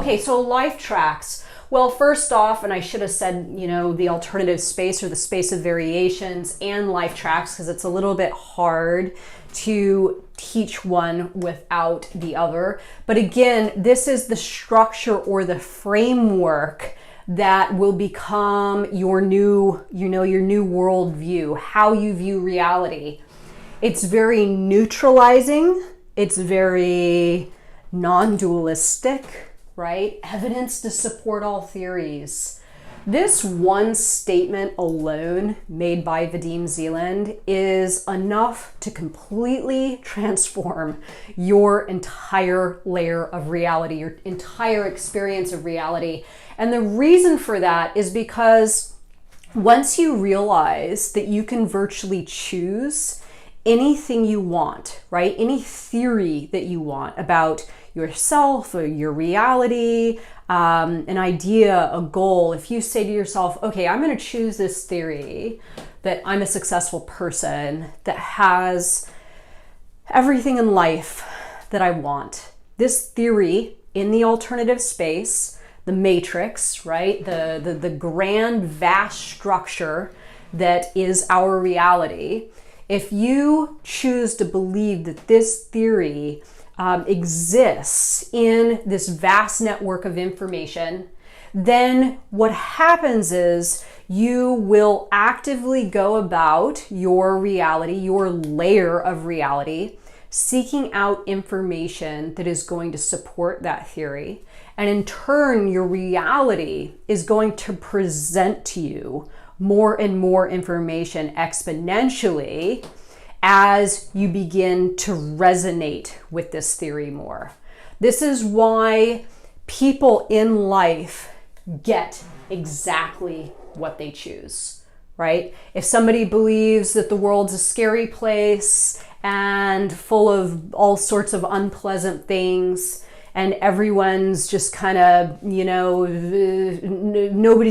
Okay, so life tracks. Well, first off, and I should have said, the alternative space or the space of variations and life tracks, because it's a little bit hard to teach one without the other. But again, this is the structure or the framework that will become your new, your new worldview, how you view reality. It's very neutralizing. It's very non-dualistic, right? Evidence to support all theories. This one statement alone made by Vadim Zeland is enough to completely transform your entire layer of reality, your entire experience of reality. And the reason for that is because once you realize that you can virtually choose anything you want, right? Any theory that you want about yourself or your reality, an idea, a goal. If you say to yourself, okay, I'm going to choose this theory that I'm a successful person that has everything in life that I want. This theory in the alternative space, the matrix, right? The grand, vast structure that is our reality. If you choose to believe that this theory exists in this vast network of information, then what happens is you will actively go about your reality, your layer of reality, seeking out information that is going to support that theory. And in turn, your reality is going to present to you more and more information exponentially as you begin to resonate with this theory more. This is why people in life get exactly what they choose, right? If somebody believes that the world's a scary place and full of all sorts of unpleasant things, and everyone's just kind of, nobody's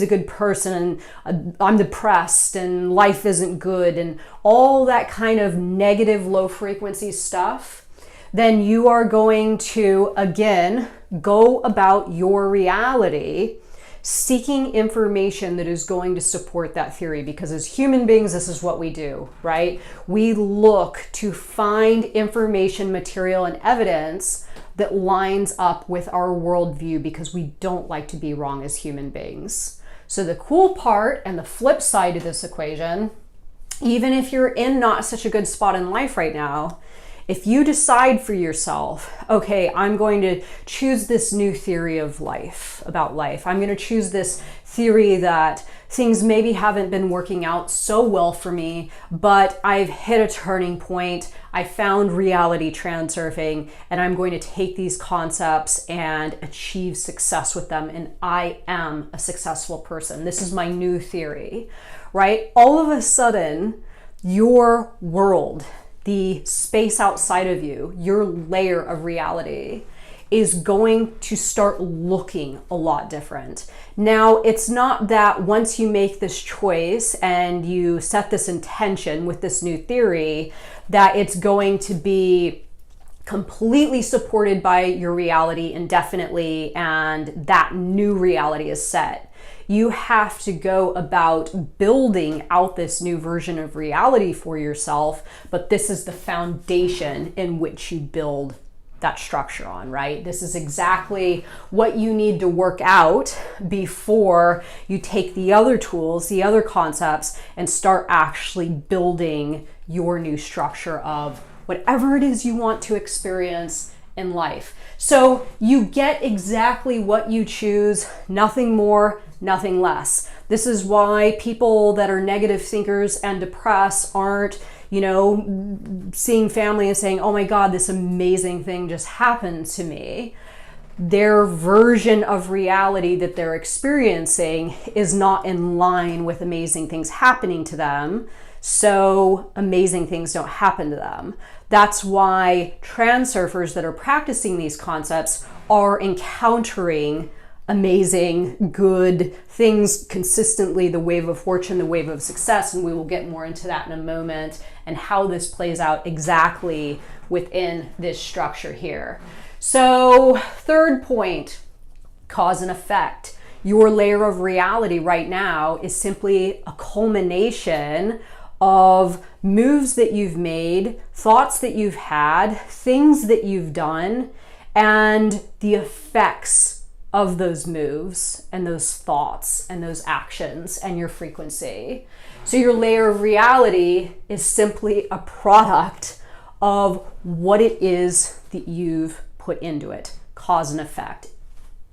a good person, and I'm depressed, and life isn't good, and all that kind of negative, low frequency stuff, then you are going to, again, go about your reality seeking information that is going to support that theory. Because as human beings, this is what we do, right? We look to find information, material, and evidence that lines up with our worldview because we don't like to be wrong as human beings. So the cool part and the flip side of this equation, even if you're in not such a good spot in life right now, if you decide for yourself, okay, I'm going to choose this new theory of life, about life. I'm going to choose this theory that things maybe haven't been working out so well for me, but I've hit a turning point. I found reality transurfing, and I'm going to take these concepts and achieve success with them. And I am a successful person. This is my new theory, right? All of a sudden, your world, the space outside of you, your layer of reality, is going to start looking a lot different. Now, it's not that once you make this choice and you set this intention with this new theory, that it's going to be completely supported by your reality indefinitely and that new reality is set. You have to go about building out this new version of reality for yourself, but this is the foundation in which you build that structure on, right? This is exactly what you need to work out before you take the other tools, the other concepts, and start actually building your new structure of whatever it is you want to experience in life. So you get exactly what you choose, nothing more, nothing less. This is why people that are negative thinkers and depressed aren't, seeing family and saying, oh my God, this amazing thing just happened to me. Their version of reality that they're experiencing is not in line with amazing things happening to them. So amazing things don't happen to them. That's why transurfers that are practicing these concepts are encountering amazing, good things consistently, the wave of fortune, the wave of success, and we will get more into that in a moment and how this plays out exactly within this structure here. So third point, cause and effect. Your layer of reality right now is simply a culmination of moves that you've made, thoughts that you've had, things that you've done, and the effects of those moves and those thoughts and those actions and your frequency. So your layer of reality is simply a product of what it is that you've put into it, cause and effect,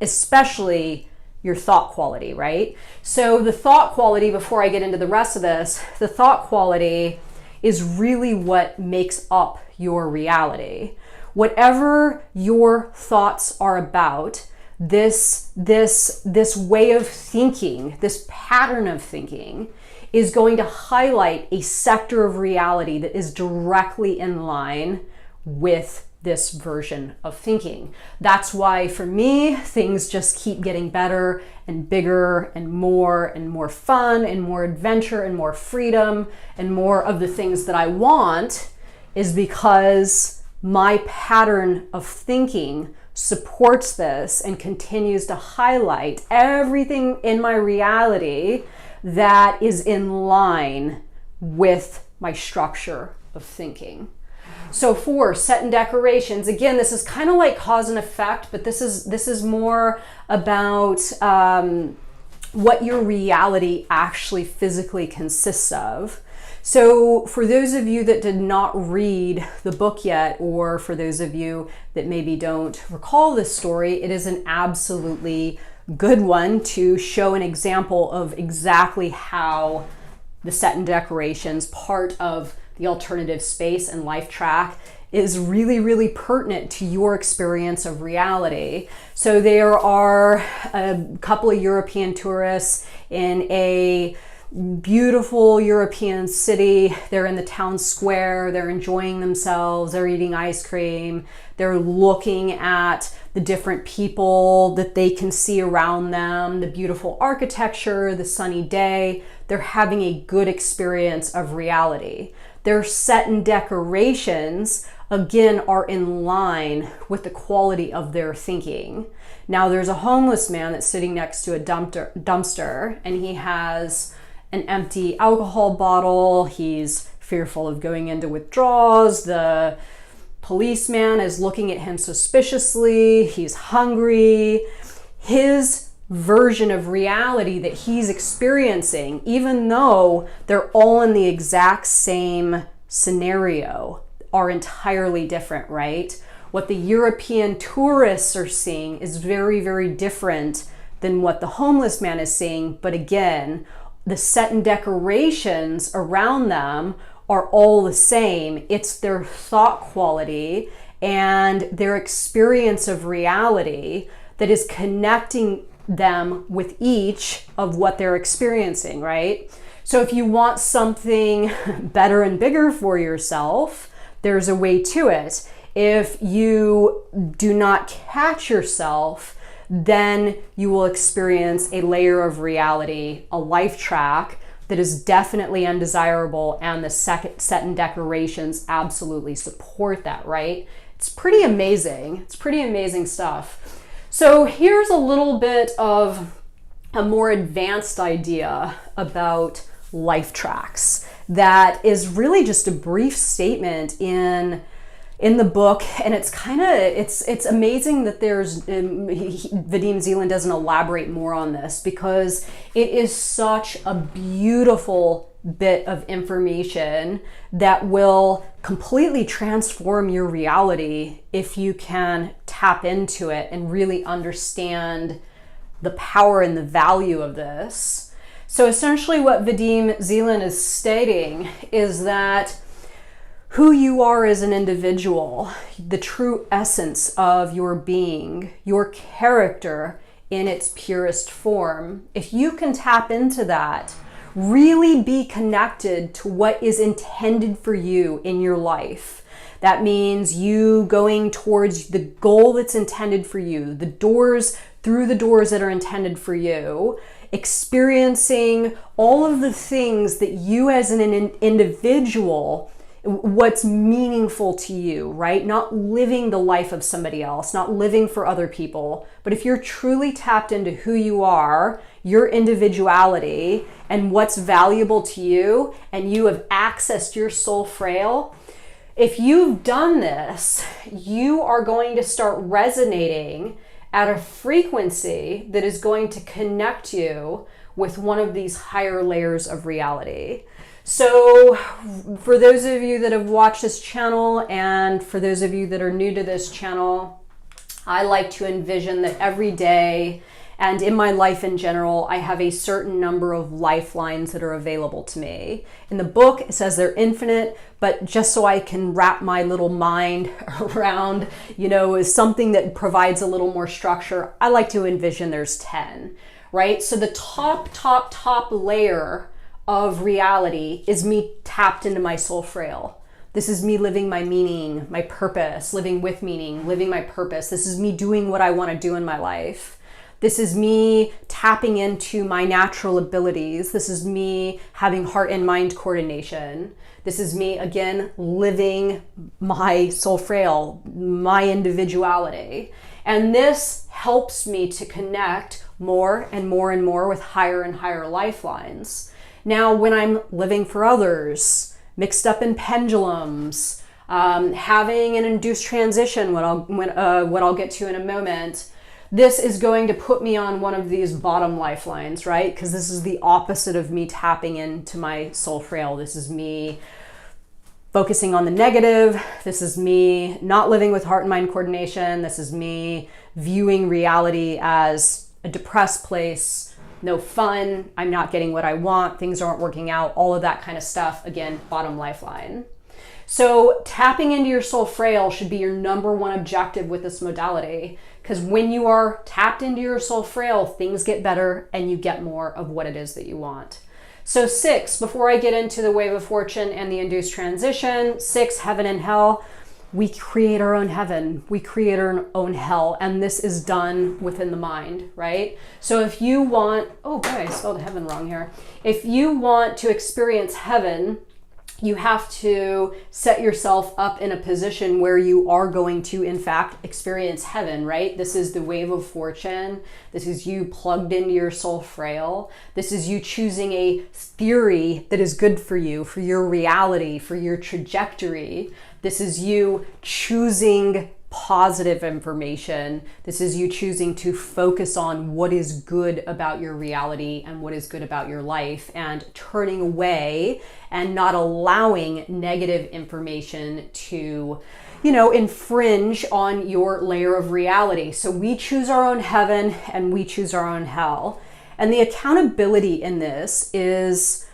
especially your thought quality, right? So the thought quality, before I get into the rest of this, the thought quality is really what makes up your reality. Whatever your thoughts are about, this way of thinking, this pattern of thinking, is going to highlight a sector of reality that is directly in line with this version of thinking. That's why for me, things just keep getting better and bigger and more fun and more adventure and more freedom and more of the things that I want, is because my pattern of thinking supports this and continues to highlight everything in my reality that is in line with my structure of thinking. So for set and decorations, again, this is kind of like cause and effect, but this is more about what your reality actually physically consists of. So for those of you that did not read the book yet, or for those of you that maybe don't recall this story, it is an absolutely good one to show an example of exactly how the set and decorations part of the alternative space and life track is really, really pertinent to your experience of reality. So there are a couple of European tourists in a beautiful European city. They're in the town square, they're enjoying themselves, they're eating ice cream, they're looking at the different people that they can see around them, the beautiful architecture, the sunny day. They're having a good experience of reality. Their set and decorations, again, are in line with the quality of their thinking. Now, there's a homeless man that's sitting next to a dumpster, and he has an empty alcohol bottle. He's fearful of going into withdrawals. The policeman is looking at him suspiciously. He's hungry. His version of reality that he's experiencing, even though they're all in the exact same scenario, are entirely different, right? What the European tourists are seeing is very, very different than what the homeless man is seeing. But again, the set and decorations around them are all the same. It's their thought quality and their experience of reality that is connecting them with each of what they're experiencing, right? So if you want something better and bigger for yourself, there's a way to it. If you do not catch yourself, then you will experience a layer of reality, a life track that is definitely undesirable, and the set and decorations absolutely support that, right? It's pretty amazing. It's pretty amazing stuff. So here's a little bit of a more advanced idea about life tracks that is really just a brief statement in the book, and it's kind of it's amazing that there's Vadim Zeland doesn't elaborate more on this, because it is such a beautiful bit of information that will completely transform your reality if you can tap into it and really understand the power and the value of this. So essentially what Vadim Zeland is stating is that who you are as an individual, the true essence of your being, your character in its purest form, if you can tap into that, really be connected to what is intended for you in your life. That means you going towards the goal that's intended for you, through the doors that are intended for you, experiencing all of the things that you as an individual what's meaningful to you, right? Not living the life of somebody else, not living for other people. But if you're truly tapped into who you are, your individuality, and what's valuable to you, and you have accessed your soul frail, if you've done this, you are going to start resonating at a frequency that is going to connect you with one of these higher layers of reality. So for those of you that have watched this channel, and for those of you that are new to this channel, I like to envision that every day and in my life in general, I have a certain number of lifelines that are available to me. In the book, it says they're infinite, but just so I can wrap my little mind around, is something that provides a little more structure, I like to envision there's 10, right? So the top layer of reality is me tapped into my soul frail. This is me living my meaning, my purpose, living with meaning, living my purpose. This is me doing what I want to do in my life. This is me tapping into my natural abilities. This is me having heart and mind coordination. This is me, again, living my soul frail, my individuality. And this helps me to connect more and more and more with higher and higher lifelines. Now, when I'm living for others, mixed up in pendulums, having an induced transition, what I'll get to in a moment, this is going to put me on one of these bottom lifelines, right? Because this is the opposite of me tapping into my soul frail. This is me focusing on the negative. This is me not living with heart and mind coordination. This is me viewing reality as a depressed place, no fun, I'm not getting what I want, things aren't working out, all of that kind of stuff. Again, bottom lifeline. So tapping into your soul frail should be your number one objective with this modality, because when you are tapped into your soul frail, things get better and you get more of what it is that you want. So 6, before I get into the wave of fortune and the induced transition, 6, heaven and hell, we create our own heaven, we create our own hell, and this is done within the mind, right? So if you want, oh boy, I spelled heaven wrong here. If you want to experience heaven, you have to set yourself up in a position where you are going to, in fact, experience heaven, right? This is the wave of fortune. This is you plugged into your soul frail. This is you choosing a theory that is good for you, for your reality, for your trajectory. This is you choosing positive information. This is you choosing to focus on what is good about your reality and what is good about your life, and turning away and not allowing negative information to, infringe on your layer of reality. So we choose our own heaven and we choose our own hell. And the accountability in this is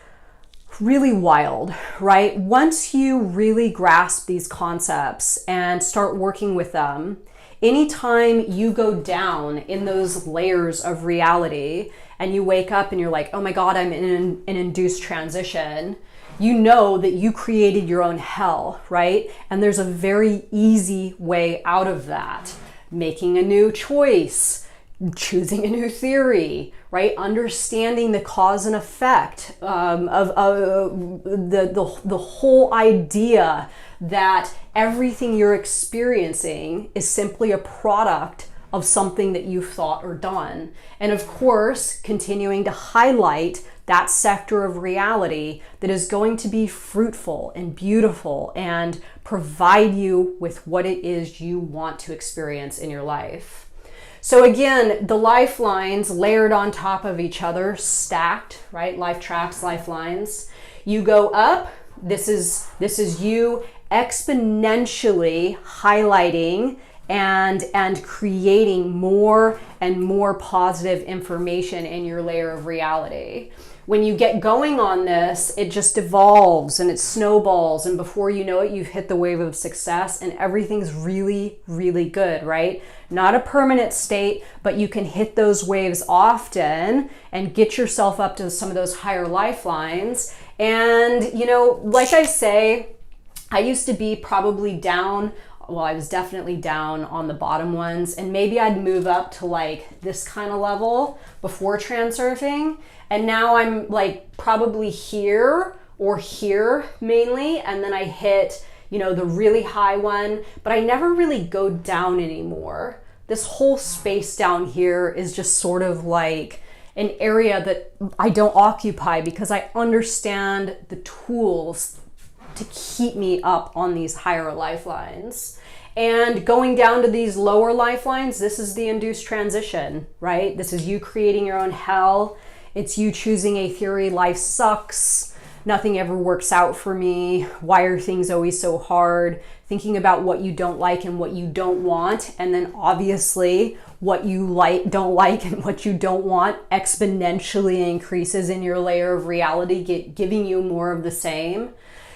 really wild, right? Once you really grasp these concepts and start working with them, anytime you go down in those layers of reality and you wake up and you're like, oh my God, I'm in an induced transition, you know that you created your own hell, right? And there's a very easy way out of that. Making a new choice, choosing a new theory, right? Understanding the cause and effect of the whole idea that everything you're experiencing is simply a product of something that you've thought or done. And of course, continuing to highlight that sector of reality that is going to be fruitful and beautiful and provide you with what it is you want to experience in your life. So again, the lifelines layered on top of each other, stacked, right? Life tracks, lifelines. You go up, this is you exponentially highlighting and creating more and more positive information in your layer of reality. When you get going on this, it just evolves and it snowballs, and before you know it, you've hit the wave of success and everything's really, really good, right? Not a permanent state, but you can hit those waves often and get yourself up to some of those higher lifelines. And, like I say, I used to be probably down, well, I was definitely down on the bottom ones, and maybe I'd move up to like this kind of level before transurfing. And now I'm like probably here or here mainly, and then I hit, you know, the really high one, but I never really go down anymore. This whole space down here is just sort of like an area that I don't occupy because I understand the tools to keep me up on these higher lifelines. And going down to these lower lifelines, this is the induced transition, right? This is you creating your own hell. It's you choosing a theory, life sucks, nothing ever works out for me, why are things always so hard, thinking about what you don't like and what you don't want, and then obviously what you don't like and what you don't want exponentially increases in your layer of reality, giving you more of the same.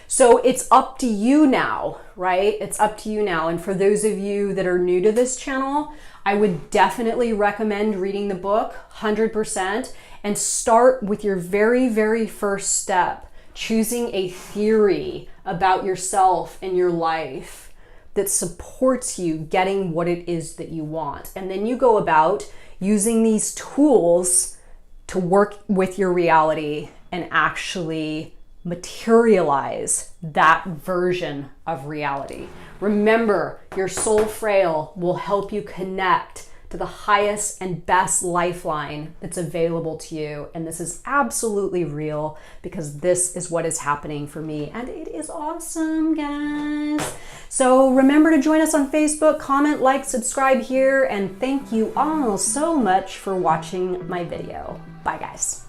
So it's up to you now, right? It's up to you now. And for those of you that are new to this channel, I would definitely recommend reading the book 100% and start with your very, very first step, choosing a theory about yourself and your life that supports you getting what it is that you want. And then you go about using these tools to work with your reality and actually materialize that version of reality. Remember, your soul frail will help you connect to the highest and best lifeline that's available to you. And this is absolutely real because this is what is happening for me. And it is awesome, guys. So remember to join us on Facebook, comment, like, subscribe here. And thank you all so much for watching my video. Bye, guys.